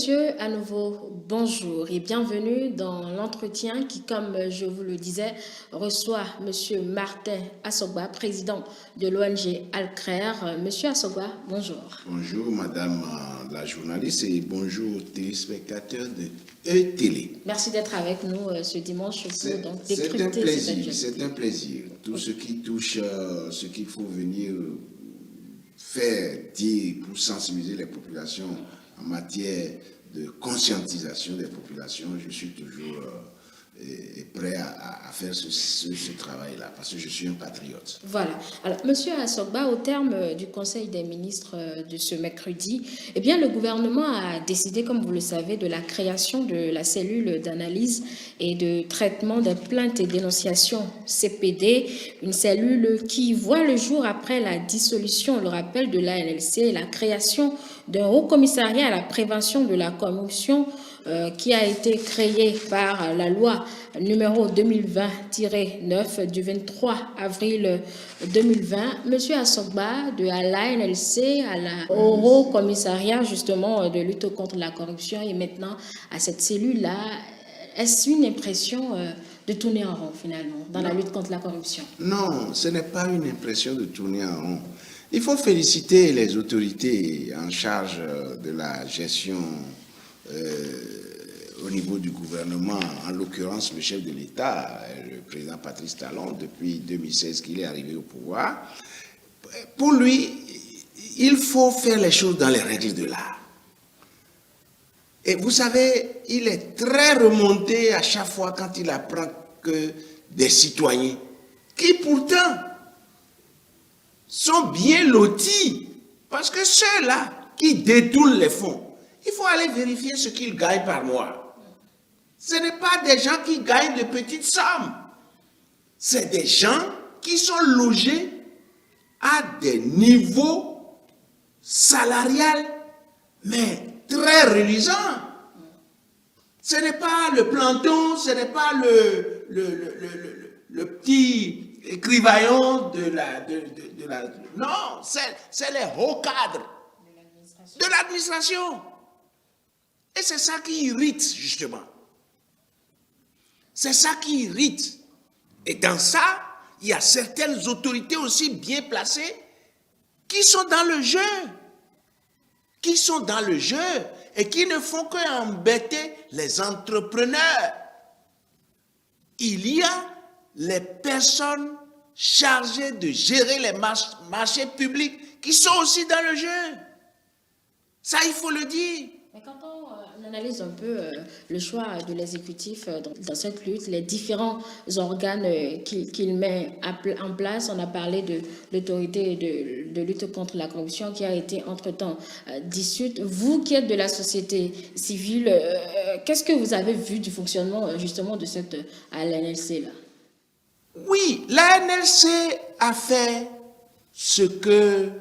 messieurs, à nouveau, bonjour et bienvenue dans l'entretien qui, comme je vous le disais, reçoit monsieur Martin Assogba, président de l'ONG Alcrer. Monsieur Assogba, bonjour. Bonjour madame la journaliste et bonjour téléspectateurs de E-Télé. Merci d'être avec nous ce dimanche pour C'est un plaisir, c'est un plaisir. Tout ce qui touche ce qu'il faut venir faire, dire pour sensibiliser les populations en matière de conscientisation des populations, je suis toujours prêt à faire ce travail-là, parce que je suis un patriote. Voilà. Alors, monsieur Assogba, au terme du Conseil des ministres de ce mercredi, eh bien, le gouvernement a décidé, comme vous le savez, de la création de la cellule d'analyse et de traitement des plaintes et dénonciations CPD, une cellule qui voit le jour après la dissolution, on le rappelle, de l'ANLC et la création d'un haut commissariat à la prévention de la corruption qui a été créé par la loi numéro 2020-9 du 23 avril 2020. Monsieur Assogba, de l'ANLC au haut commissariat justement de lutte contre la corruption et maintenant à cette cellule-là, est-ce une impression de tourner en rond finalement dans la lutte contre la corruption? Non, ce n'est pas une impression de tourner en rond. Il faut féliciter les autorités en charge de la gestion au niveau du gouvernement, en l'occurrence le chef de l'État, le président Patrice Talon, depuis 2016 qu'il est arrivé au pouvoir. Pour lui, il faut faire les choses dans les règles de l'art. Et vous savez, il est très remonté à chaque fois quand il apprend que des citoyens, qui pourtant sont bien lotis, parce que ceux-là qui détournent les fonds, il faut aller vérifier ce qu'ils gagnent par mois. Ce n'est pas des gens qui gagnent de petites sommes. C'est des gens qui sont logés à des niveaux salariales, mais très reluisants. Ce n'est pas le planton, ce n'est pas le petit écrivaillon de la... Non, c'est les hauts cadres de l'administration. Et c'est ça qui irrite, justement. C'est ça qui irrite. Et dans ça, il y a certaines autorités aussi bien placées qui sont dans le jeu. Qui sont dans le jeu et qui ne font qu'embêter les entrepreneurs. Il y a les personnes chargées de gérer les marchés publics qui sont aussi dans le jeu. Ça, il faut le dire. Mais quand on analyse un peu le choix de l'exécutif dans cette lutte, les différents organes qu'il met en place, on a parlé de l'autorité de lutte contre la corruption qui a été entre-temps dissoute. Vous qui êtes de la société civile, qu'est-ce que vous avez vu du fonctionnement justement de cette l'ANLC-là? Oui, l'ANLC a fait ce qu'elle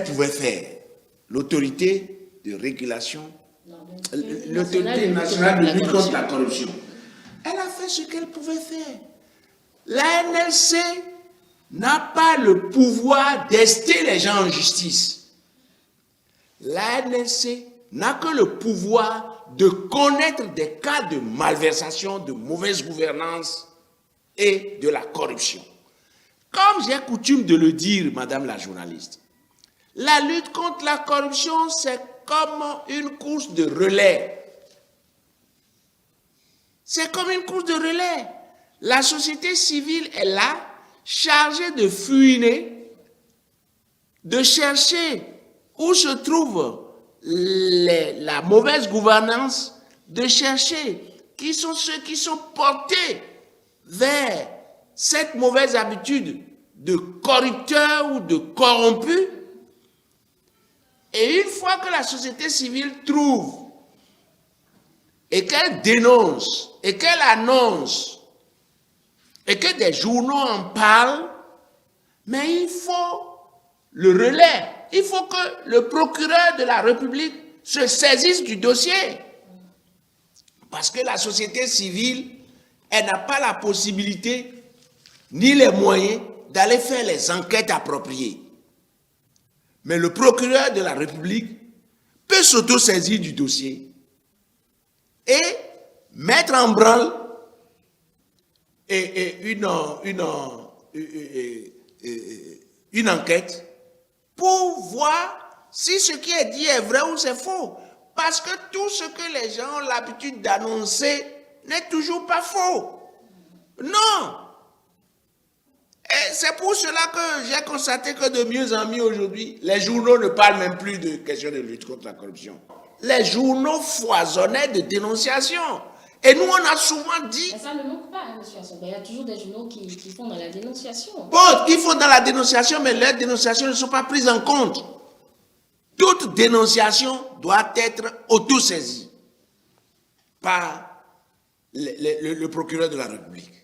pouvait faire. L'autorité de régulation, l'autorité nationale de lutte contre la corruption. Elle a fait ce qu'elle pouvait faire. L'ANLC n'a pas le pouvoir d'ester les gens en justice. L'ANLC n'a que le pouvoir de connaître des cas de malversation, de mauvaise gouvernance et de la corruption. Comme j'ai coutume de le dire, madame la journaliste, la lutte contre la corruption, c'est comme une course de relais. C'est comme une course de relais. La société civile est là, chargée de fouiner, de chercher où se trouve la mauvaise gouvernance, de chercher qui sont ceux qui sont portés vers cette mauvaise habitude de corrupteurs ou de corrompus. Et une fois que la société civile trouve et qu'elle dénonce et qu'elle annonce et que des journaux en parlent, mais il faut le relais. Il faut que le procureur de la République se saisisse du dossier. Parce que la société civile, elle n'a pas la possibilité ni les moyens d'aller faire les enquêtes appropriées. Mais le procureur de la République peut s'auto-saisir du dossier et mettre en branle une enquête pour voir si ce qui est dit est vrai ou c'est faux. Parce que tout ce que les gens ont l'habitude d'annoncer n'est toujours pas faux. Non. Et c'est pour cela que j'ai constaté que de mieux en mieux aujourd'hui, les journaux ne parlent même plus de questions de lutte contre la corruption. Les journaux foisonnaient de dénonciations. Et nous, on a souvent dit... Mais ça ne manque pas, hein, M. Assogba. Il y a toujours des journaux qui font dans la dénonciation. Bon, qui font dans la dénonciation, mais leurs dénonciations ne sont pas prises en compte. Toute dénonciation doit être autosaisie par le procureur de la République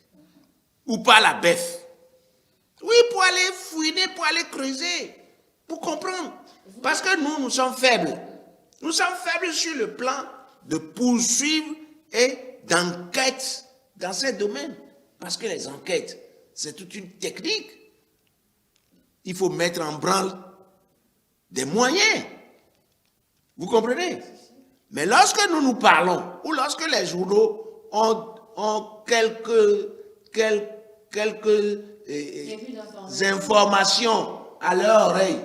ou par la BEF. Oui, pour aller fouiner, pour aller creuser, pour comprendre. Parce que nous sommes faibles. Nous sommes faibles sur le plan de poursuivre et d'enquête dans ces domaines. Parce que les enquêtes, c'est toute une technique. Il faut mettre en branle des moyens. Vous comprenez? Mais lorsque nous parlons, ou lorsque les journaux ont quelques informations à leur oreille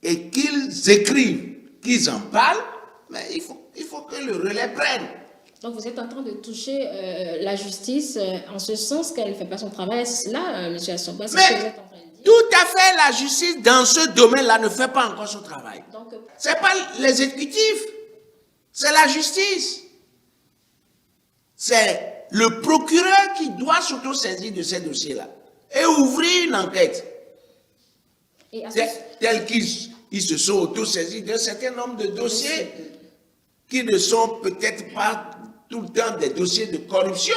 et qu'ils écrivent, qu'ils en parlent, mais il faut que le relais prenne. Donc vous êtes en train de toucher la justice en ce sens qu'elle ne fait pas son travail. Là, M. Assogba, c'est ce que vous êtes en train de dire. Tout à fait, la justice dans ce domaine-là ne fait pas encore son travail. Ce n'est pas les exécutifs, c'est la justice. C'est le procureur qui doit s'auto-saisir de ces dossiers-là et ouvrir une enquête. Tel qu'ils se sont auto-saisis d'un certain nombre de dossiers qui ne sont peut-être pas tout le temps des dossiers de corruption.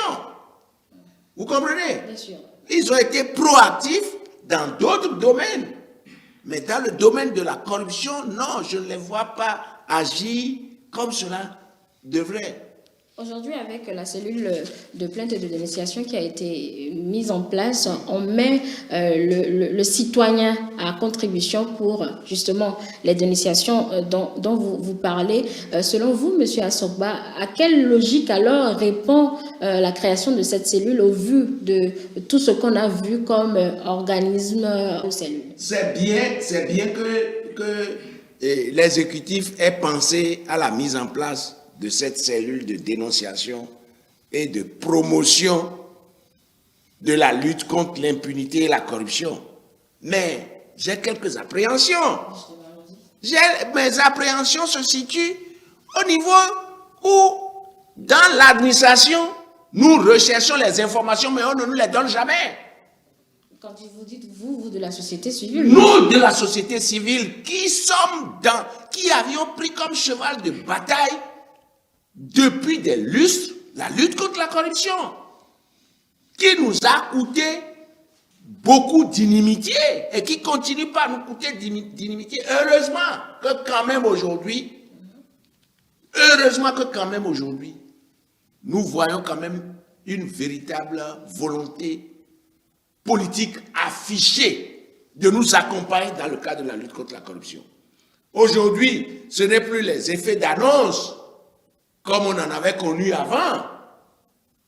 Vous comprenez? Bien sûr. Ils ont été proactifs dans d'autres domaines. Mais dans le domaine de la corruption, non, je ne les vois pas agir comme cela devrait. Aujourd'hui, avec la cellule de plainte et de dénonciation qui a été mise en place, on met le citoyen à contribution pour justement les dénonciations dont vous parlez. Selon vous, M. Assogba, à quelle logique alors répond la création de cette cellule au vu de tout ce qu'on a vu comme organisme de cellule? C'est bien que l'exécutif ait pensé à la mise en place de cette cellule de dénonciation et de promotion de la lutte contre l'impunité et la corruption. Mais j'ai quelques appréhensions. Mes appréhensions se situent au niveau où, dans l'administration, nous recherchons les informations, mais on ne nous les donne jamais. Quand vous dites vous de la société civile. Nous de la société civile qui avions pris comme cheval de bataille depuis des lustres, la lutte contre la corruption, qui nous a coûté beaucoup d'inimitié et qui continue par nous coûter d'inimitié. Heureusement que quand même aujourd'hui, nous voyons quand même une véritable volonté politique affichée de nous accompagner dans le cadre de la lutte contre la corruption. Aujourd'hui, ce n'est plus les effets d'annonce comme on en avait connu avant,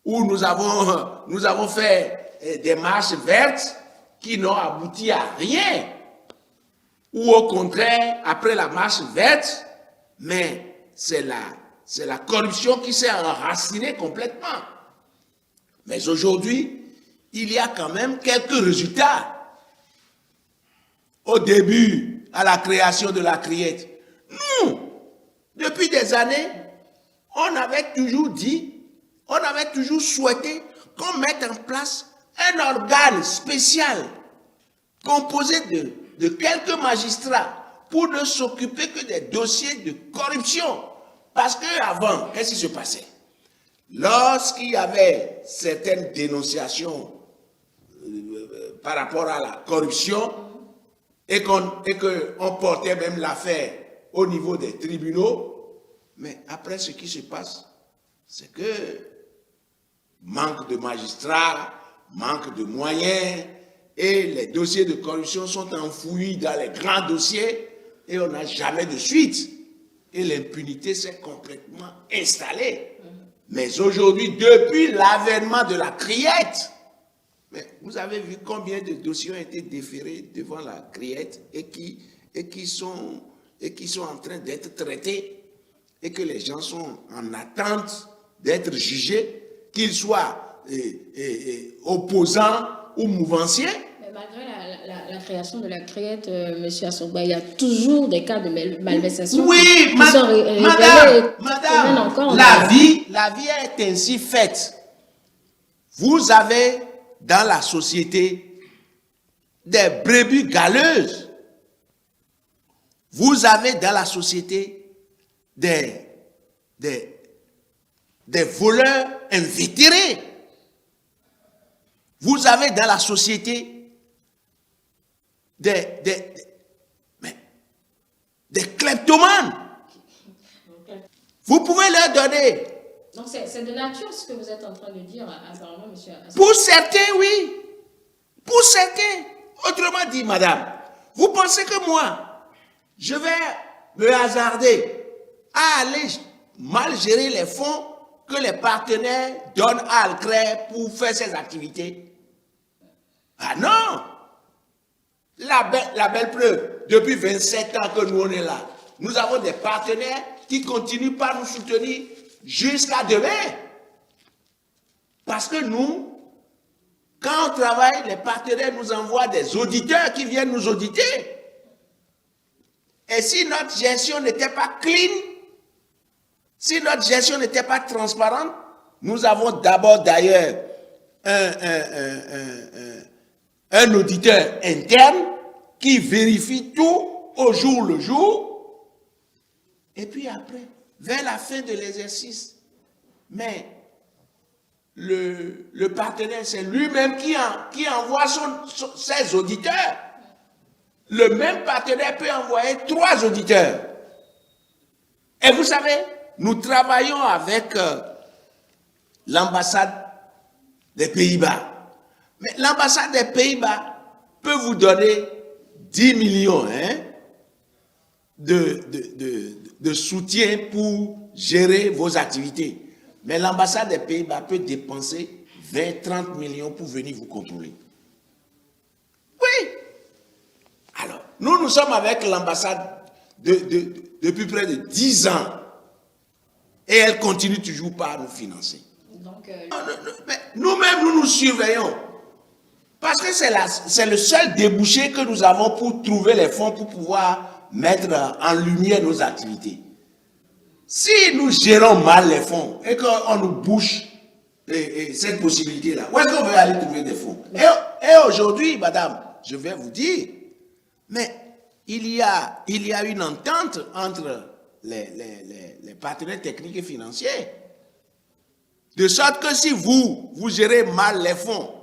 où nous avons fait des marches vertes qui n'ont abouti à rien, ou au contraire, après la marche verte, mais c'est la corruption qui s'est enracinée complètement. Mais aujourd'hui, il y a quand même quelques résultats. Au début, à la création de la criette, nous, depuis des années, on avait toujours souhaité qu'on mette en place un organe spécial composé de quelques magistrats pour ne s'occuper que des dossiers de corruption. Parce qu'avant, qu'est-ce qui se passait? Lorsqu'il y avait certaines dénonciations par rapport à la corruption et qu'on portait même l'affaire au niveau des tribunaux, mais après, ce qui se passe, c'est que manque de magistrats, manque de moyens, et les dossiers de corruption sont enfouis dans les grands dossiers, et on n'a jamais de suite. et l'impunité s'est complètement installée. Mais aujourd'hui, depuis l'avènement de la criette, mais vous avez vu combien de dossiers ont été déférés devant la criette et qui sont en train d'être traités et que les gens sont en attente d'être jugés, qu'ils soient opposants ou mouvanciers. Mais malgré la création de la criette, M. Assogba, il y a toujours des cas de malversation. Oui, madame, encore la vie est ainsi faite. Vous avez dans la société des brebis galeuses. Vous avez dans la société des voleurs invétérés. Vous avez dans la société des kleptomanes. Vous pouvez leur donner. Donc c'est de nature ce que vous êtes en train de dire, apparemment, monsieur. Pour certains, oui. Pour certains. Autrement dit, madame, vous pensez que moi, je vais me hasarder à aller mal gérer les fonds que les partenaires donnent à Alcré pour faire ses activités? Ah non! La belle preuve, depuis 27 ans que nous on est là, nous avons des partenaires qui continuent par nous soutenir jusqu'à demain. Parce que nous, quand on travaille, les partenaires nous envoient des auditeurs qui viennent nous auditer. Et si notre gestion n'était pas clean, si notre gestion n'était pas transparente, nous avons d'abord d'ailleurs un auditeur interne qui vérifie tout au jour le jour. Et puis après, vers la fin de l'exercice, mais le partenaire, c'est lui-même qui envoie ses auditeurs. Le même partenaire peut envoyer 3 auditeurs. Et vous savez, nous travaillons avec l'ambassade des Pays-Bas. Mais l'ambassade des Pays-Bas peut vous donner 10 millions de soutien pour gérer vos activités. Mais l'ambassade des Pays-Bas peut dépenser 20-30 millions pour venir vous contrôler. Oui. Alors, nous sommes avec l'ambassade depuis près de 10 ans. Et elle continue toujours par nous financer. Donc, nous-mêmes, nous surveillons. Parce que c'est le seul débouché que nous avons pour trouver les fonds pour pouvoir mettre en lumière nos activités. Si nous gérons mal les fonds et qu'on nous bouche cette possibilité-là, où est-ce qu'on veut aller trouver des fonds? Et aujourd'hui, madame, je vais vous dire, mais il y a une entente entre les partenaires techniques et financiers. De sorte que si vous gérez mal les fonds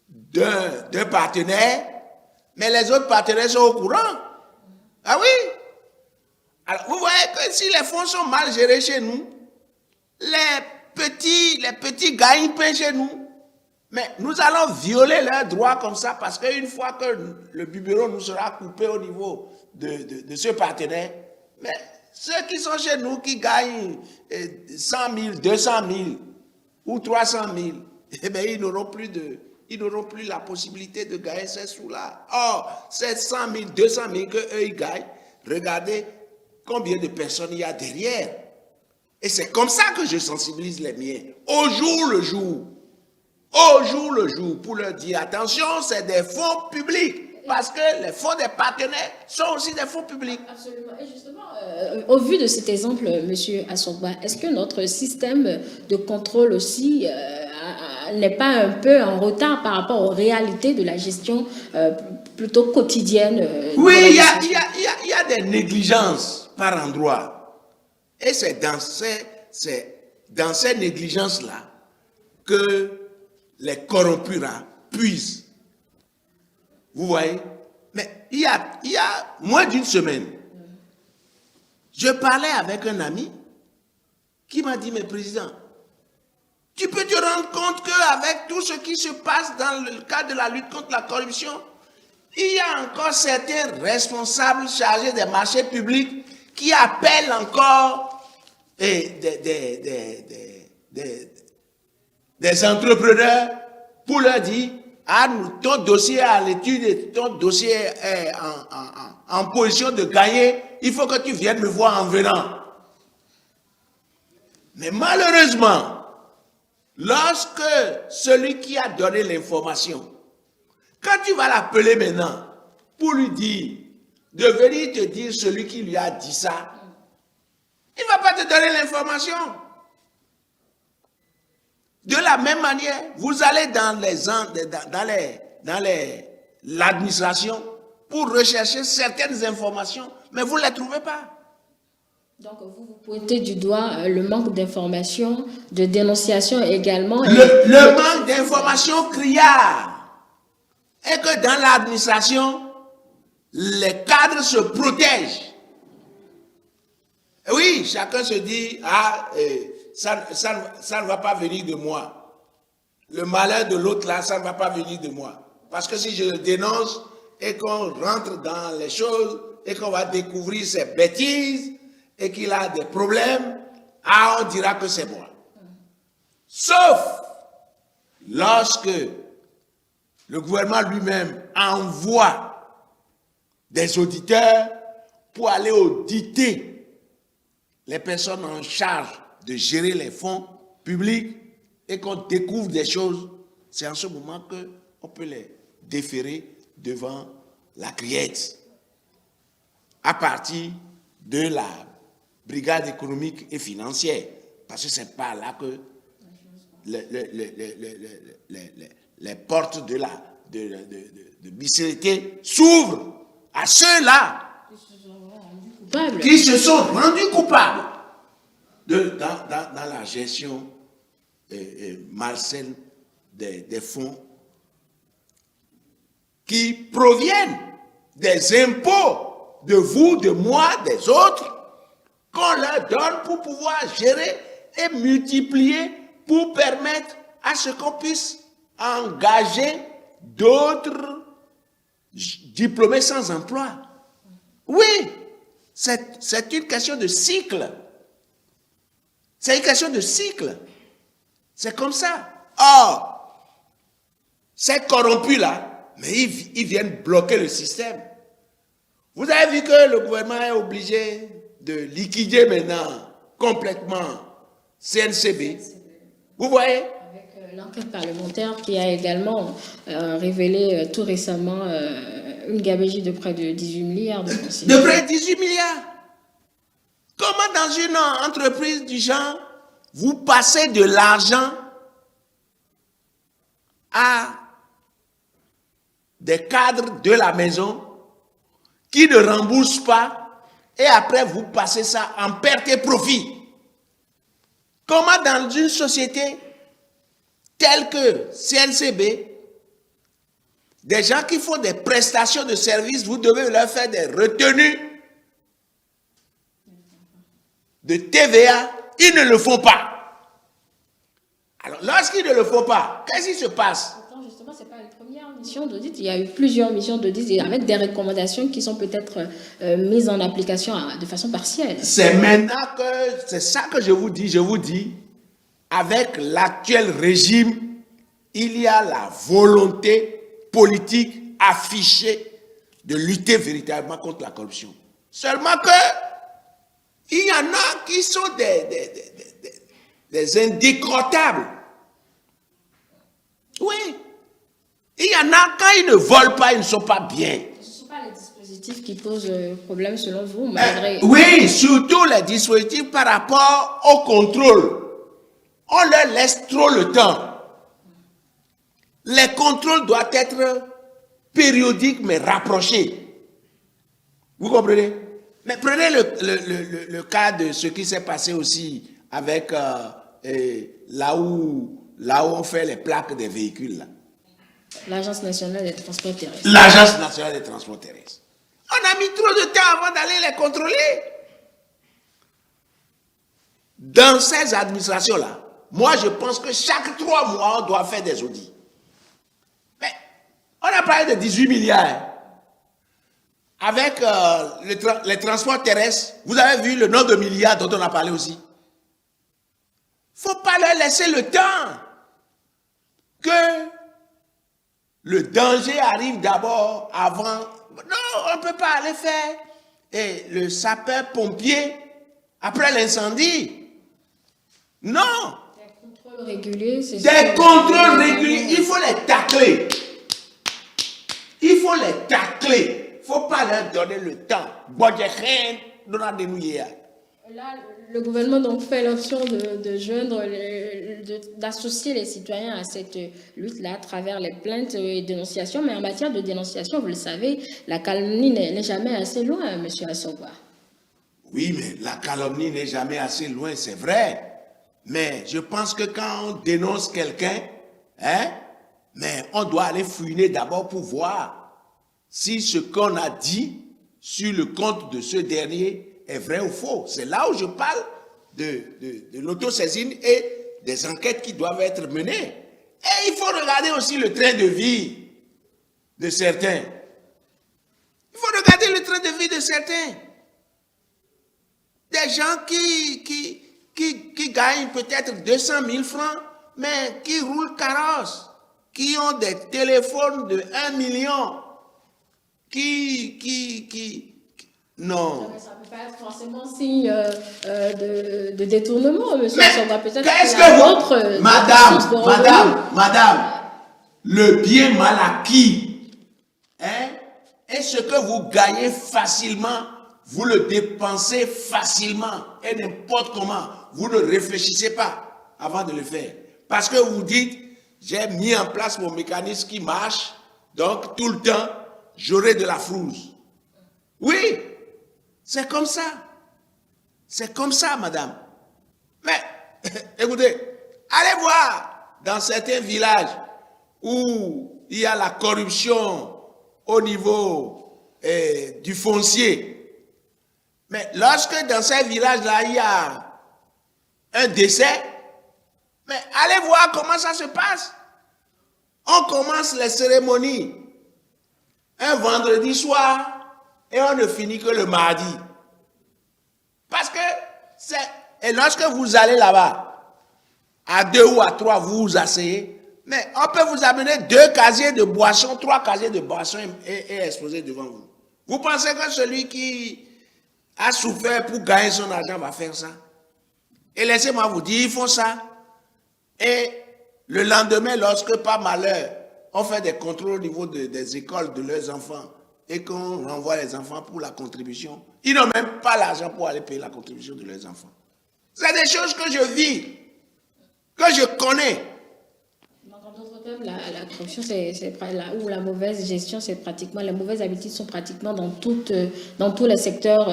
d'un partenaire, mais les autres partenaires sont au courant. Ah oui? Alors, vous voyez que si les fonds sont mal gérés chez nous, les petits gagnent pain chez nous. Mais nous allons violer leurs droits comme ça parce qu'une fois que le biberon nous sera coupé au niveau de ce partenaire, mais ceux qui sont chez nous qui gagnent 100 000, 200 000 ou 300 000, eh bien, ils n'auront plus la possibilité de gagner ces sous-là. Or, ces 100 000, 200 000 qu'eux ils gagnent, regardez combien de personnes il y a derrière. Et c'est comme ça que je sensibilise les miens, au jour le jour. Au jour le jour, pour leur dire, attention, c'est des fonds publics. Parce que les fonds des partenaires sont aussi des fonds publics. Absolument. Et justement, au vu de cet exemple, M. Assogba, est-ce que notre système de contrôle aussi n'est pas un peu en retard par rapport aux réalités de la gestion plutôt quotidienne? Oui, il y a des négligences par endroit. Et c'est dans ces négligences-là que les corrompus puisent. Vous voyez? Mais il y a moins d'une semaine, je parlais avec un ami qui m'a dit, mais président, tu peux te rendre compte qu'avec tout ce qui se passe dans le cadre de la lutte contre la corruption, il y a encore certains responsables chargés des marchés publics qui appellent encore des entrepreneurs pour leur dire, ah, ton dossier à l'étude, ton dossier est en position de gagner, il faut que tu viennes me voir en venant. Mais malheureusement, lorsque celui qui a donné l'information, quand tu vas l'appeler maintenant pour lui dire, de venir te dire celui qui lui a dit ça, il ne va pas te donner l'information. De la même manière, vous allez dans l'administration pour rechercher certaines informations, mais vous ne les trouvez pas. Donc, vous pointez du doigt le manque d'informations, de dénonciation également. Le manque d'informations criard est que dans l'administration, les cadres se protègent. Oui, chacun se dit, ah, ça ne va pas venir de moi. Le malheur de l'autre là, ça ne va pas venir de moi. Parce que si je le dénonce et qu'on rentre dans les choses et qu'on va découvrir ses bêtises et qu'il a des problèmes, ah, on dira que c'est moi. Sauf lorsque le gouvernement lui-même envoie des auditeurs pour aller auditer les personnes en charge de gérer les fonds publics et qu'on découvre des choses, c'est en ce moment qu'on peut les déférer devant la criette à partir de la brigade économique et financière. Parce que c'est par là que les portes de bicérété s'ouvrent à ceux-là qui se sont rendus coupables dans la gestion malsaine des fonds qui proviennent des impôts de vous, de moi, des autres, qu'on leur donne pour pouvoir gérer et multiplier pour permettre à ce qu'on puisse engager d'autres diplômés sans emploi. Oui, c'est une question de cycle. C'est une question de cycle. C'est comme ça. Or, ces corrompus-là, mais ils viennent bloquer le système. Vous avez vu que le gouvernement est obligé de liquider maintenant complètement CNCB. Vous voyez? Avec l'enquête parlementaire qui a également révélé tout récemment une gabegie de près de 18 milliards de francs. De près de 18 milliards. Comment dans une entreprise du genre, vous passez de l'argent à des cadres de la maison qui ne remboursent pas et après vous passez ça en perte et profit? Comment dans une société telle que CNCB, des gens qui font des prestations de services, vous devez leur faire des retenues de TVA, ils ne le font pas. Alors, lorsqu'ils ne le font pas, qu'est-ce qui se passe? Justement, ce n'est pas la première mission d'audit. Il y a eu plusieurs missions d'audit avec des recommandations qui sont peut-être mises en application de façon partielle. C'est maintenant que, c'est ça que je vous dis, avec l'actuel régime, il y a la volonté politique affichée de lutter véritablement contre la corruption. Seulement que il y en a qui sont des indécrottables. Oui. Il y en a, quand ils ne volent pas, ils ne sont pas bien. Ce ne sont pas les dispositifs qui posent problème selon vous, malgré... Oui, surtout les dispositifs par rapport au contrôle. On leur laisse trop le temps. Les contrôles doivent être périodiques mais rapprochés. Vous comprenez? Mais prenez le cas de ce qui s'est passé aussi avec là où on fait les plaques des véhicules. L'Agence nationale des transports terrestres. L'Agence nationale des transports terrestres. On a mis trop de temps avant d'aller les contrôler. Dans ces administrations-là, moi je pense que chaque 3 mois, on doit faire des audits. Mais on a parlé de 18 milliards. avec les transports terrestres, vous avez vu le nombre de milliards dont on a parlé aussi. Il ne faut pas leur laisser le temps que le danger arrive d'abord avant. Non, on ne peut pas aller faire et le sapeur-pompier après l'incendie. Non. Des contrôles réguliers, c'est Des contrôles réguliers, il faut les tacler. Il faut les tacler. Il ne faut pas leur donner le temps. Là, le gouvernement donc fait l'option de joindre, d'associer les citoyens à cette lutte-là à travers les plaintes et dénonciations. Mais en matière de dénonciation, vous le savez, la calomnie n'est jamais assez loin, M. Assogba. Oui, mais la calomnie n'est jamais assez loin, c'est vrai. Mais je pense que quand on dénonce quelqu'un, mais on doit aller fouiner d'abord pour voir si ce qu'on a dit sur le compte de ce dernier est vrai ou faux. C'est là où je parle de l'autosaisine et des enquêtes qui doivent être menées. Et il faut regarder aussi le train de vie de certains. Il faut regarder le train de vie de certains. Des gens qui gagnent peut-être 200 000 francs, mais qui roulent carrosse, qui ont des téléphones de 1 million, non. Ça ne peut pas être forcément signe de détournement, M. Assogba. Peut-être qu'est-ce qu'il y a que d'autres sources de Madame, le bien mal acquis, et ce que vous gagnez facilement, vous le dépensez facilement et n'importe comment. Vous ne réfléchissez pas avant de le faire. Parce que vous dites, j'ai mis en place mon mécanisme qui marche, donc tout le temps, j'aurai de la frousse. Oui, c'est comme ça. C'est comme ça, madame. Mais, écoutez, allez voir dans certains villages où il y a la corruption au niveau du foncier. Mais lorsque dans ces villages-là, il y a un décès, mais allez voir comment ça se passe. On commence les cérémonies un vendredi soir et on ne finit que le mardi. Parce que et lorsque vous allez là-bas, à 2 ou à 3, vous vous asseyez, mais on peut vous amener 2 casiers de boissons, 3 casiers de boissons et exposer devant vous. Vous pensez que celui qui a souffert pour gagner son argent va faire ça? Et laissez-moi vous dire, ils font ça. Et le lendemain, lorsque par malheur, on fait des contrôles au niveau des écoles de leurs enfants et qu'on renvoie les enfants pour la contribution, ils n'ont même pas l'argent pour aller payer la contribution de leurs enfants. C'est des choses que je vis, que je connais. En d'autres termes, la corruption, ou la mauvaise gestion, c'est pratiquement, les mauvaises habitudes sont pratiquement dans tous les secteurs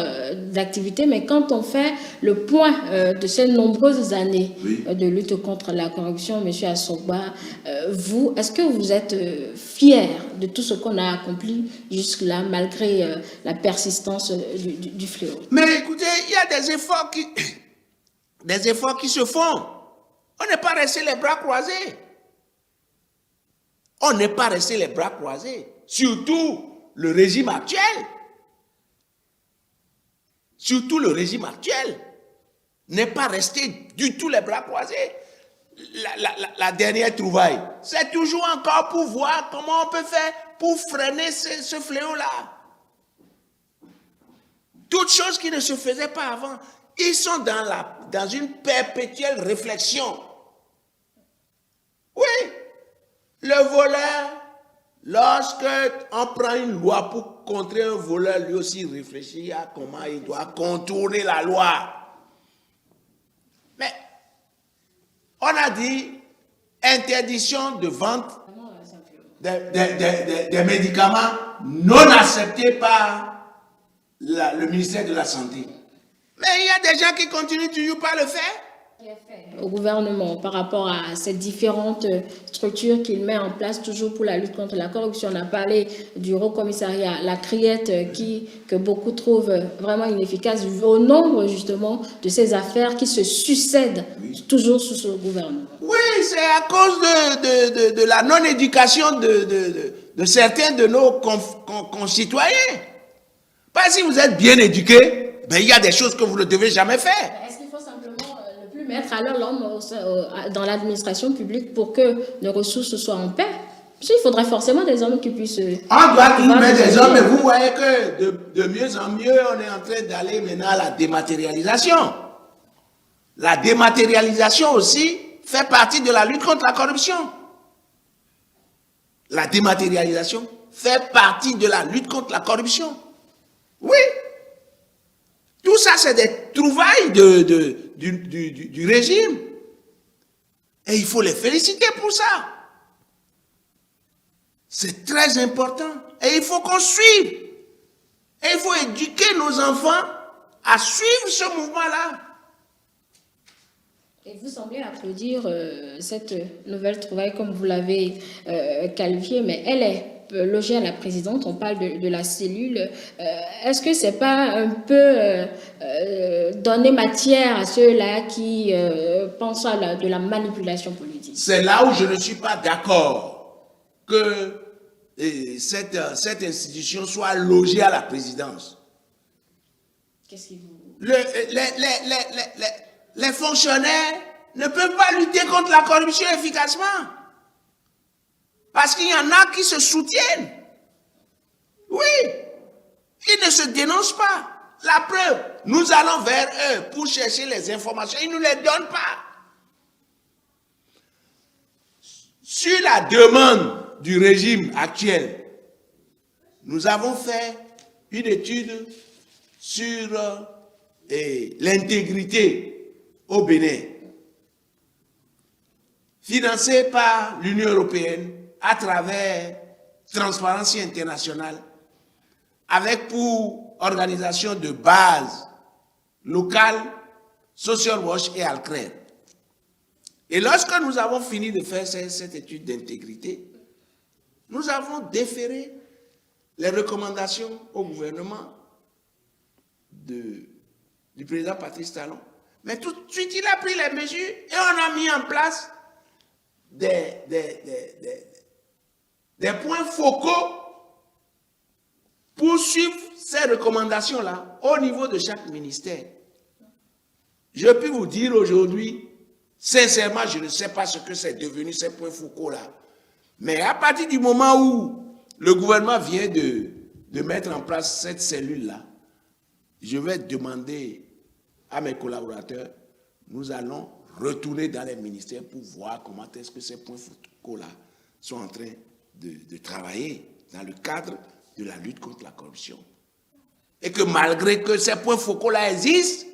d'activité. Mais quand on fait le point de ces nombreuses années de lutte contre la corruption, M. Assogba, est-ce que vous êtes fier de tout ce qu'on a accompli jusque-là, malgré la persistance du fléau? Mais écoutez, il y a des efforts qui se font. On n'est pas resté les bras croisés. On n'est pas resté les bras croisés. Surtout le régime actuel. Surtout le régime actuel n'est pas resté du tout les bras croisés. La dernière trouvaille, c'est toujours encore pour voir comment on peut faire pour freiner ce fléau-là. Toutes choses qui ne se faisaient pas avant. Ils sont dans une perpétuelle réflexion. Oui. Le voleur, lorsque on prend une loi pour contrer un voleur, lui aussi réfléchit à comment il doit contourner la loi. Mais on a dit interdiction de vente des médicaments non acceptés par le ministère de la Santé. Mais il y a des gens qui continuent toujours pas le faire. Au gouvernement par rapport à ces différentes structures qu'il met en place toujours pour la lutte contre la corruption. On a parlé du Haut Commissariat, la criette que beaucoup trouvent vraiment inefficace au nombre justement de ces affaires qui se succèdent toujours sous ce gouvernement. Oui, c'est à cause de la non-éducation de certains de nos concitoyens. Parce que si vous êtes bien éduqué, ben, il y a des choses que vous ne devez jamais faire. Est-ce qu'il faut simplement ne plus mettre alors l'homme dans l'administration publique pour que les ressources soient en paix? Parce qu'il faudrait forcément des hommes qui puissent... On doit toujours mettre des hommes, mais vous voyez que de mieux en mieux, on est en train d'aller maintenant à la dématérialisation. La dématérialisation aussi fait partie de la lutte contre la corruption. La dématérialisation fait partie de la lutte contre la corruption. Oui. Tout ça, c'est des trouvailles du régime. Et il faut les féliciter pour ça. C'est très important. Et il faut qu'on suive. Et il faut éduquer nos enfants à suivre ce mouvement-là. Et vous semblez applaudir cette nouvelle trouvaille comme vous l'avez qualifiée, mais elle est logée à la présidente, on parle de la cellule. Est-ce que c'est pas un peu donner matière à ceux-là qui pensent à de la manipulation politique? C'est là où je ne suis pas d'accord que cette institution soit logée à la présidence. Qu'est-ce qui vous... Les fonctionnaires ne peuvent pas lutter contre la corruption efficacement. Parce qu'il y en a qui se soutiennent. Oui. Ils ne se dénoncent pas. La preuve, nous allons vers eux pour chercher les informations. Ils ne nous les donnent pas. Sur la demande du régime actuel, nous avons fait une étude sur l'intégrité au Bénin, financée par l'Union européenne à travers Transparency International, avec pour organisation de base locale Social Watch et Alcred. Et lorsque nous avons fini de faire cette étude d'intégrité, nous avons déféré les recommandations au gouvernement du président Patrice Talon. Mais tout de suite, il a pris les mesures et on a mis en place des points focaux pour suivre ces recommandations-là au niveau de chaque ministère. Je peux vous dire aujourd'hui, sincèrement, je ne sais pas ce que c'est devenu ces points focaux-là. Mais à partir du moment où le gouvernement vient de mettre en place cette cellule-là, je vais demander à mes collaborateurs, nous allons retourner dans les ministères pour voir comment est-ce que ces points focaux-là sont en train de travailler dans le cadre de la lutte contre la corruption. Et que malgré que ces points focaux-là existent,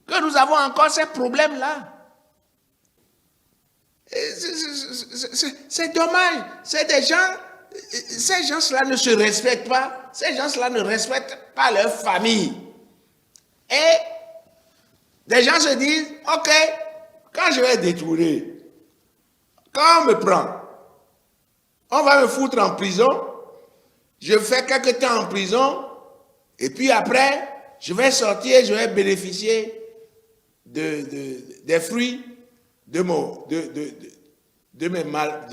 que nous avons encore ces problèmes-là. C'est dommage. C'est des gens, ces gens-là ne se respectent pas. Ces gens-là ne respectent pas leur famille. Et des gens se disent, ok, quand je vais détourner, quand on me prend, on va me foutre en prison, je fais quelques temps en prison, et puis après, je vais sortir, je vais bénéficier des fruits de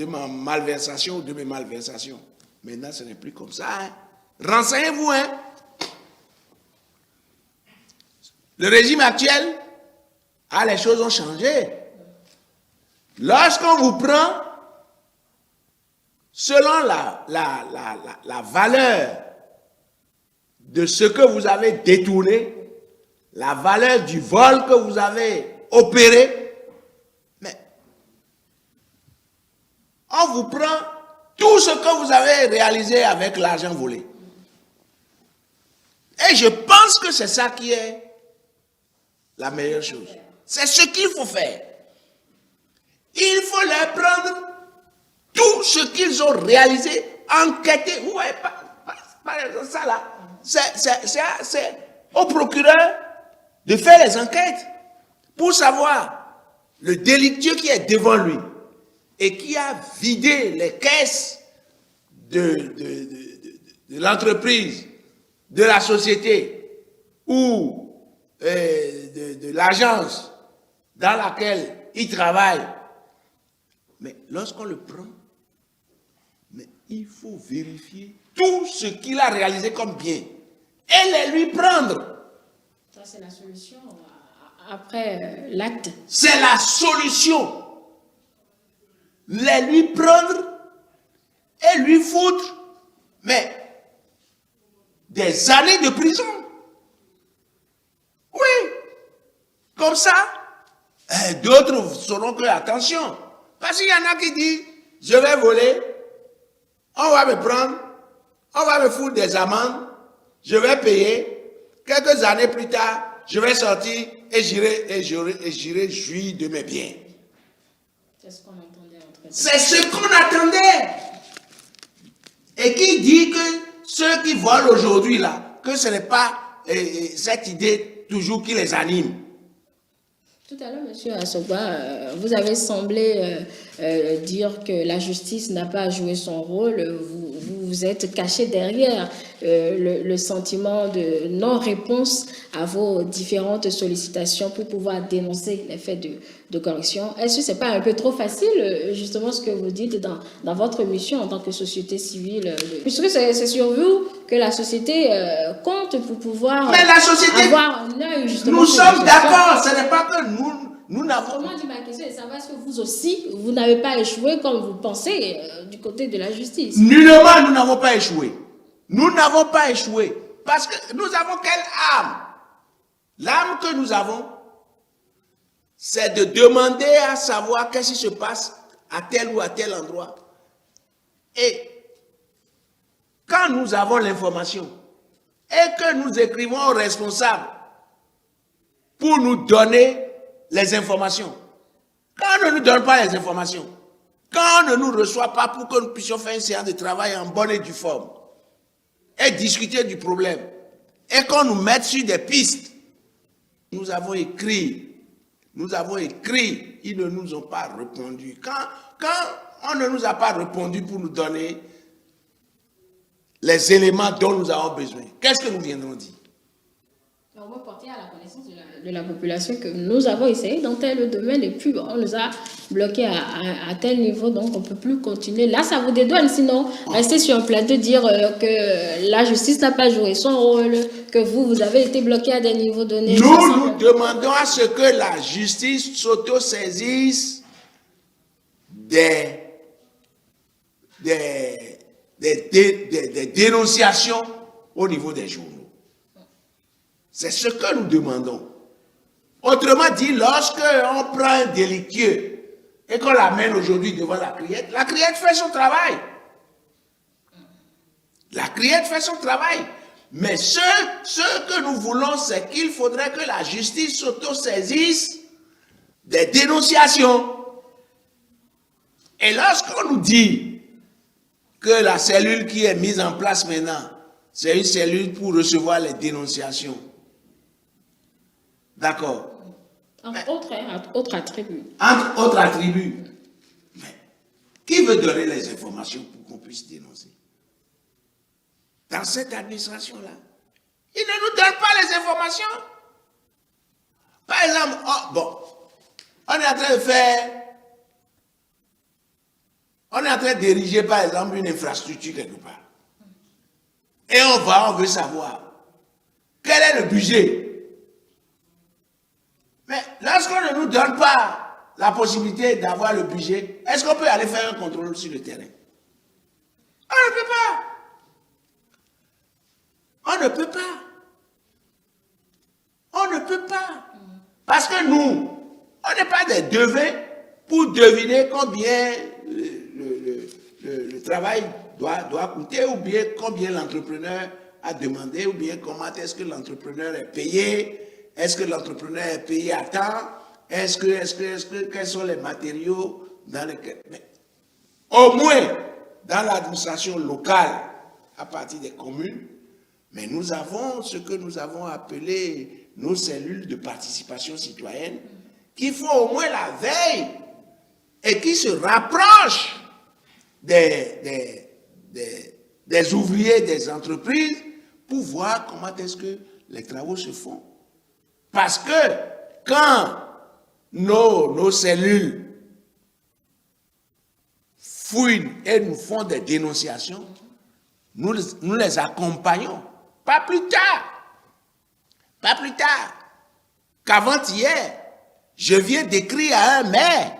ma malversation, de mes malversations. Maintenant, ce n'est plus comme ça. Hein. Renseignez-vous, hein. Le régime actuel, les choses ont changé. Lorsqu'on vous prend, selon la valeur de ce que vous avez détourné, la valeur du vol que vous avez opéré, mais on vous prend tout ce que vous avez réalisé avec l'argent volé. Et je pense que c'est ça qui est la meilleure chose. C'est ce qu'il faut faire. Il faut leur prendre tout ce qu'ils ont réalisé, enquêter. Vous voyez, par exemple, ça là, c'est au procureur de faire les enquêtes pour savoir le délictueux qui est devant lui et qui a vidé les caisses de l'entreprise, de la société ou de l'agence dans laquelle il travaille. Mais lorsqu'on le prend, mais il faut vérifier tout ce qu'il a réalisé comme bien. et les lui prendre. Ça, c'est la solution après l'acte. C'est la solution. Les lui prendre et lui foutre, mais des années de prison. Oui. Comme ça, d'autres sauront que attention. Parce qu'il y en a qui disent, je vais voler, on va me prendre, on va me foutre des amendes, je vais payer. Quelques années plus tard, je vais sortir et j'irai jouir de mes biens. C'est ce qu'on attendait entre nous. C'est ce qu'on attendait. Et qui dit que ceux qui volent aujourd'hui là, que ce n'est pas cette idée toujours qui les anime. Tout à l'heure, M. Assogba, vous avez semblé dire que la justice n'a pas joué son rôle. Vous vous êtes caché derrière le sentiment de non-réponse à vos différentes sollicitations pour pouvoir dénoncer les faits de corruption. Est-ce que ce n'est pas un peu trop facile, justement, ce que vous dites dans votre mission en tant que société civile? Puisque c'est sur vous que la société compte pour pouvoir avoir un œil, justement. Nous sommes d'accord, ce n'est pas que nous n'avons... Comment dit ma question est de savoir est-ce que vous aussi, vous n'avez pas échoué comme vous pensez du côté de la justice? Nullement, nous n'avons pas échoué. Nous n'avons pas échoué. Parce que nous avons quelle âme? L'âme que nous avons, c'est de demander à savoir qu'est-ce qui se passe à tel ou à tel endroit. Et quand nous avons l'information et que nous écrivons aux responsables pour nous donner les informations, quand on ne nous donne pas les informations, quand on ne nous reçoit pas pour que nous puissions faire une séance de travail en bonne et due forme et discuter du problème et qu'on nous mette sur des pistes, nous avons écrit, ils ne nous ont pas répondu. Quand on ne nous a pas répondu pour nous donner les éléments dont nous avons besoin, qu'est-ce que nous viendrons dire? On va porter à la connaissance de la population que nous avons essayé dans tel domaine et puis on nous a bloqués à tel niveau, donc on ne peut plus continuer. Là, ça vous dédouane, sinon rester sur un plateau, dire que la justice n'a pas joué son rôle, que vous avez été bloqué à des niveaux donnés. Nous demandons à ce que la justice s'auto-saisisse des dénonciations au niveau des journaux. C'est ce que nous demandons. Autrement dit, lorsque on prend un délictueux et qu'on l'amène aujourd'hui devant la criette fait son travail. La criette fait son travail. Mais ce que nous voulons, c'est qu'il faudrait que la justice s'auto-saisisse des dénonciations. Et lorsqu'on nous dit que la cellule qui est mise en place maintenant, c'est une cellule pour recevoir les dénonciations. D'accord. Entre autres attributs. Entre autres attributs. Mais qui veut donner les informations pour qu'on puisse dénoncer? Dans cette administration-là, ils ne nous donnent pas les informations. Par exemple, on est en train d'ériger, par exemple, une infrastructure quelque part. Et on veut savoir quel est le budget. Mais lorsqu'on ne nous donne pas la possibilité d'avoir le budget, est-ce qu'on peut aller faire un contrôle sur le terrain? On ne peut pas. On ne peut pas. On ne peut pas. Parce que nous, on n'est pas des devins pour deviner combien le travail doit coûter, ou bien combien l'entrepreneur a demandé, ou bien comment est-ce que l'entrepreneur est payé. Est-ce que l'entrepreneur est payé à temps? Quels sont les matériaux dans lesquels... Mais, au moins, dans l'administration locale, à partir des communes, mais nous avons ce que nous avons appelé nos cellules de participation citoyenne, qui font au moins la veille et qui se rapprochent des ouvriers des entreprises pour voir comment est-ce que les travaux se font. Parce que quand nos cellules fouillent et nous font des dénonciations, nous les accompagnons pas plus tard qu'avant-hier, je viens d'écrire à un maire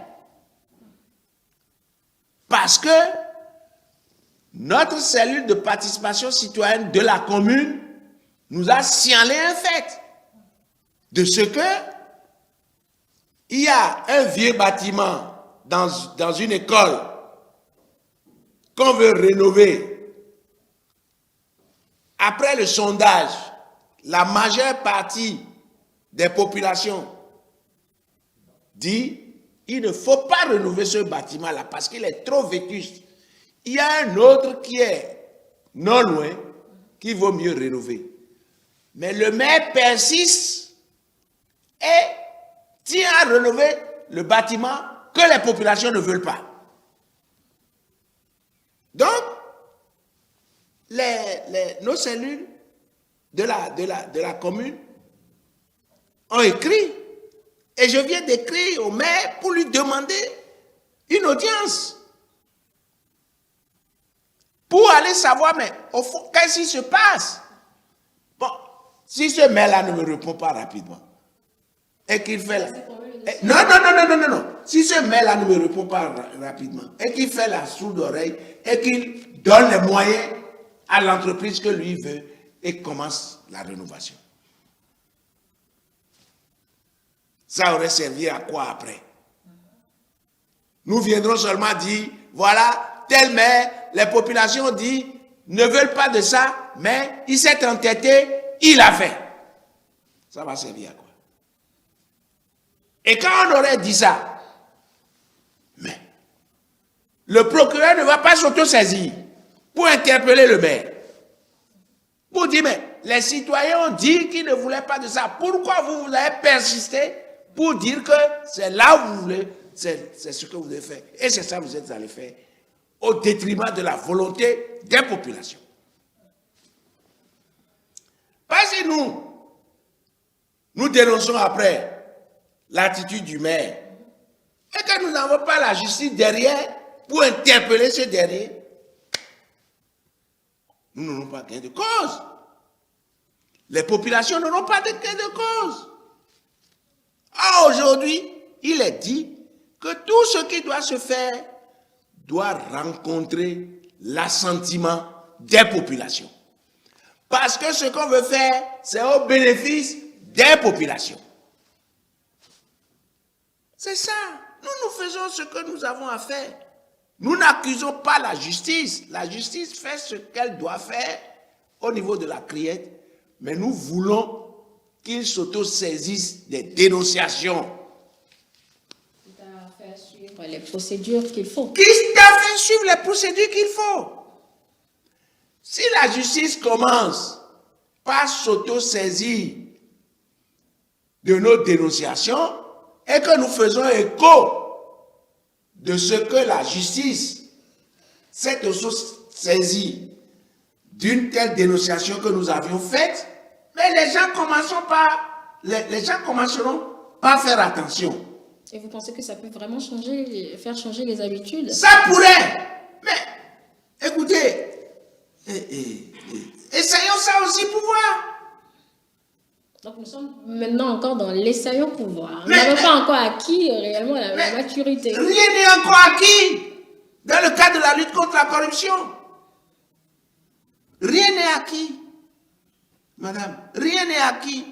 parce que notre cellule de participation citoyenne de la commune nous a signalé un fait de ce que il y a un vieux bâtiment dans une école qu'on veut rénover. Après le sondage, la majeure partie des populations dit il ne faut pas rénover ce bâtiment-là parce qu'il est trop vétuste. Il y a un autre qui est non loin, qui vaut mieux rénover. Mais le maire persiste et tient à rénover le bâtiment que les populations ne veulent pas. Donc, nos cellules de la commune ont écrit, et je viens d'écrire au maire pour lui demander une audience. Pour aller savoir, mais au fond, qu'est-ce qui se passe? Bon, si ce maire-là ne me répond pas rapidement, et qu'il fait la... Non. Si ce maire-là ne me répond pas rapidement, et qu'il fait la sourde oreille, et qu'il donne les moyens à l'entreprise que lui veut, et commence la rénovation. Ça aurait servi à quoi après? Nous viendrons seulement dire, voilà, tel maire, les populations disent, ne veulent pas de ça, mais il s'est entêté, il a fait. Ça va servir à quoi? Et quand on aurait dit ça, mais le procureur ne va pas s'auto-saisir pour interpeller le maire. Pour dire, mais les citoyens ont dit qu'ils ne voulaient pas de ça. Pourquoi vous avez persisté pour dire que c'est là où vous voulez, c'est ce que vous avez fait. Et c'est ça que vous êtes allé faire au détriment de la volonté des populations. Parce que nous dénonçons après l'attitude du maire et que nous n'avons pas la justice derrière pour interpeller ce dernier, nous n'aurons pas gain de cause. Les populations n'auront pas de gain de cause. Ah, aujourd'hui, il est dit que tout ce qui doit se faire doit rencontrer l'assentiment des populations. Parce que ce qu'on veut faire, c'est au bénéfice des populations. C'est ça. Nous faisons ce que nous avons à faire. Nous n'accusons pas la justice. La justice fait ce qu'elle doit faire au niveau de la criette. Mais nous voulons qu'ils s'auto-saisissent des dénonciations. Qui t'a fait suivre les procédures qu'il faut. Qui t'a fait suivre les procédures qu'il faut? Si la justice commence par s'auto-saisir de nos dénonciations et que nous faisons écho de ce que la justice s'est auto-saisie d'une telle dénonciation que nous avions faite, mais les gens commenceront par faire attention. Et vous pensez que ça peut vraiment faire changer les habitudes? Ça pourrait, mais écoutez, essayons ça aussi pour voir. Donc nous sommes maintenant encore dans l'essayons pouvoir. Nous n'avons pas encore acquis réellement la maturité. Rien n'est encore acquis dans le cadre de la lutte contre la corruption. Rien n'est acquis, madame. Rien n'est acquis.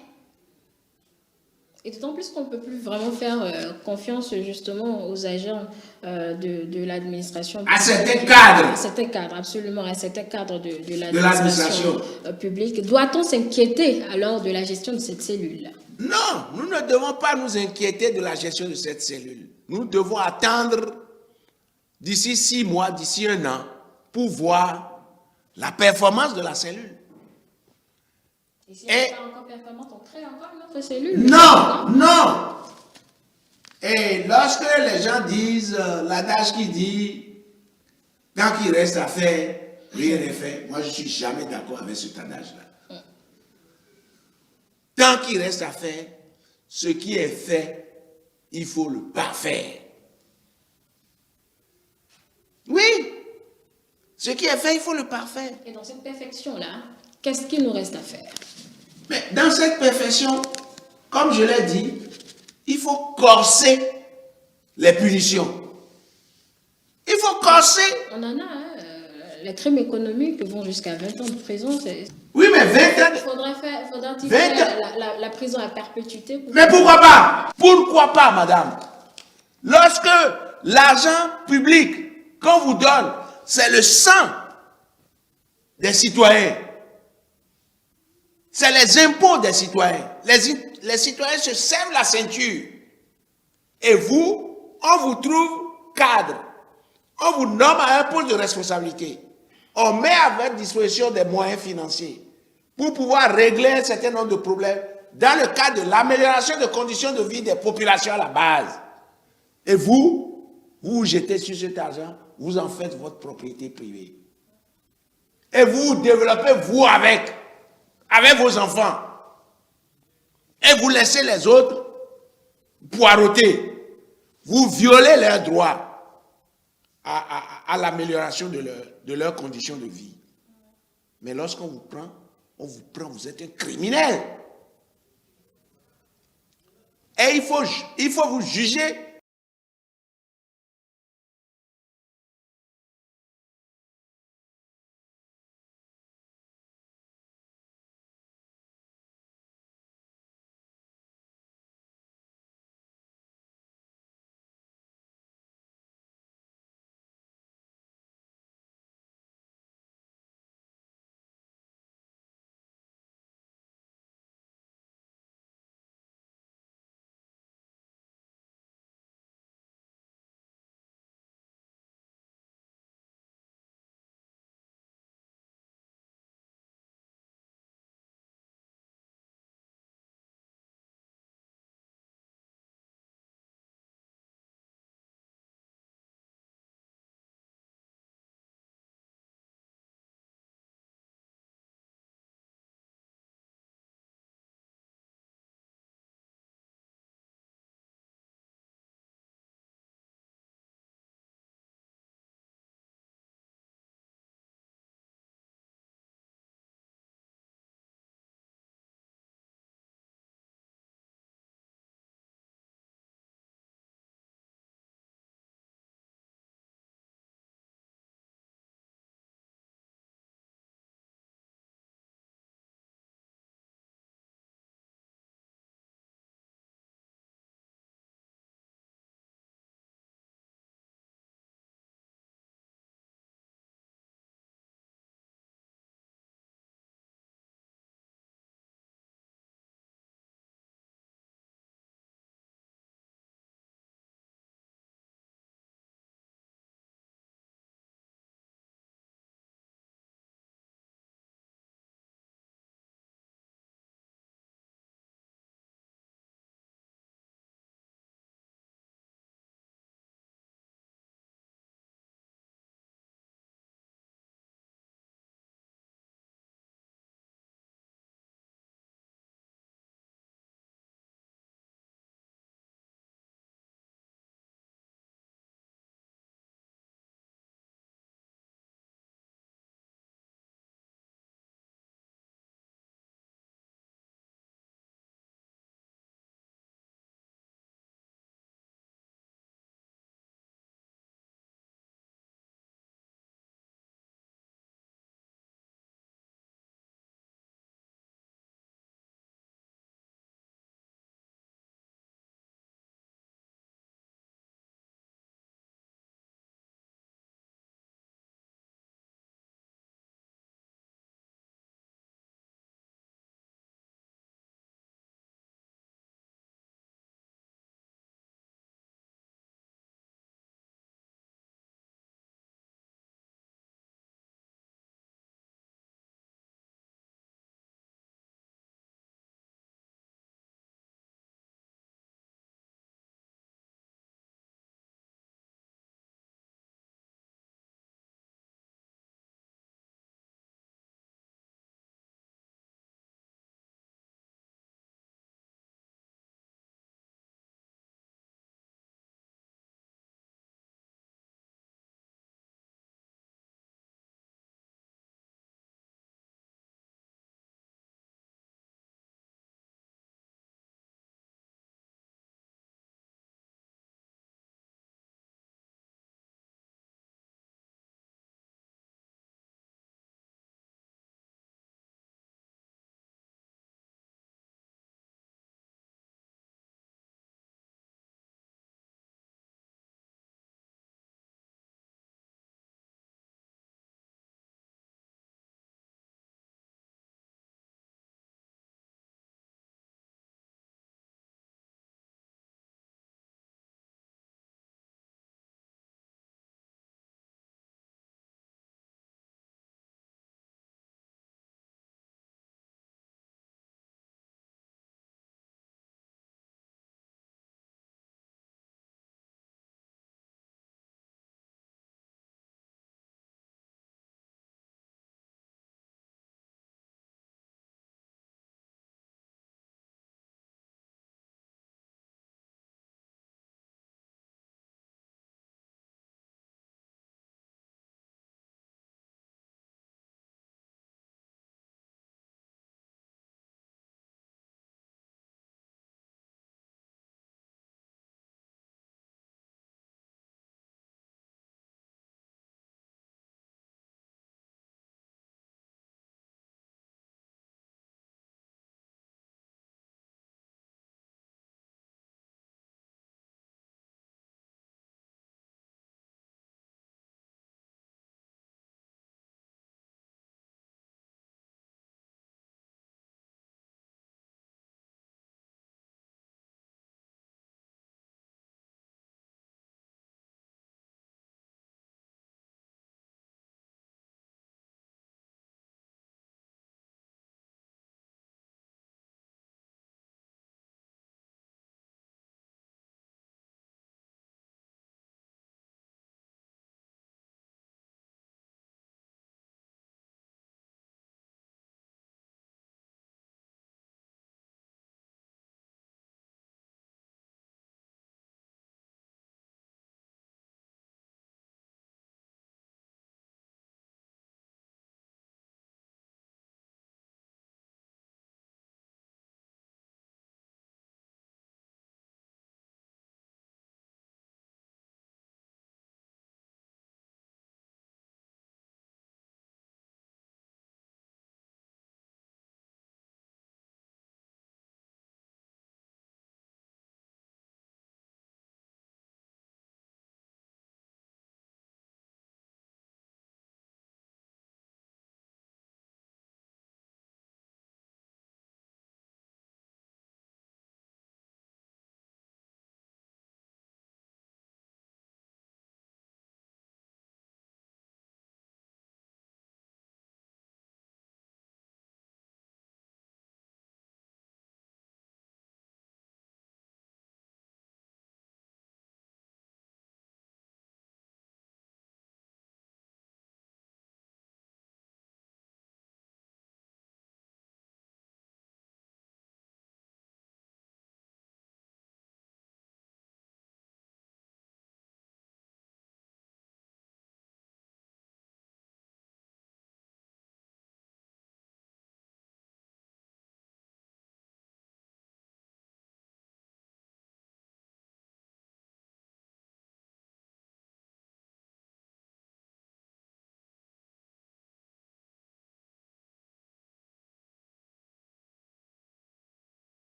Et d'autant plus qu'on ne peut plus vraiment faire confiance justement aux agents de l'administration. À certains cadres. À certains cadres, absolument, à certains cadres de l'administration publique. Doit-on s'inquiéter alors de la gestion de cette cellule-là? Non, nous ne devons pas nous inquiéter de la gestion de cette cellule. Nous devons attendre d'ici 6 mois, d'ici 1 an, pour voir la performance de la cellule. Et si elle n'est pas encore performante, on crée encore une autre cellule? Non. Et lorsque les gens disent, l'adage qui dit, tant qu'il reste à faire, rien n'est fait, moi je ne suis jamais d'accord avec cet adage-là. Tant qu'il reste à faire, ce qui est fait, il faut le parfaire. Oui, ce qui est fait, il faut le parfaire. Et dans cette perfection-là, Qu'est-ce qu'il nous reste à faire? Mais dans cette perfection, comme je l'ai dit, il faut corser les punitions. Il faut corser. On en a, hein, les crimes économiques vont jusqu'à 20 ans de prison. Oui, mais 20 ans. Il faudra-t-il 20 faire la prison à perpétuité? Mais pourquoi pas? Pourquoi pas, madame? Lorsque l'argent public qu'on vous donne, c'est le sang des citoyens. C'est les impôts des citoyens. Les citoyens se servent la ceinture. Et vous, on vous trouve cadre. On vous nomme à un poste de responsabilité. On met à votre disposition des moyens financiers pour pouvoir régler un certain nombre de problèmes dans le cadre de l'amélioration des conditions de vie des populations à la base. Et vous vous jetez sur cet argent, vous en faites votre propriété privée. Et vous développez vous avec vos enfants. Et vous laissez les autres poireauter. Vous violez leurs droits à l'amélioration de leurs conditions de vie. Mais lorsqu'on vous prend, vous êtes un criminel. Et il faut vous juger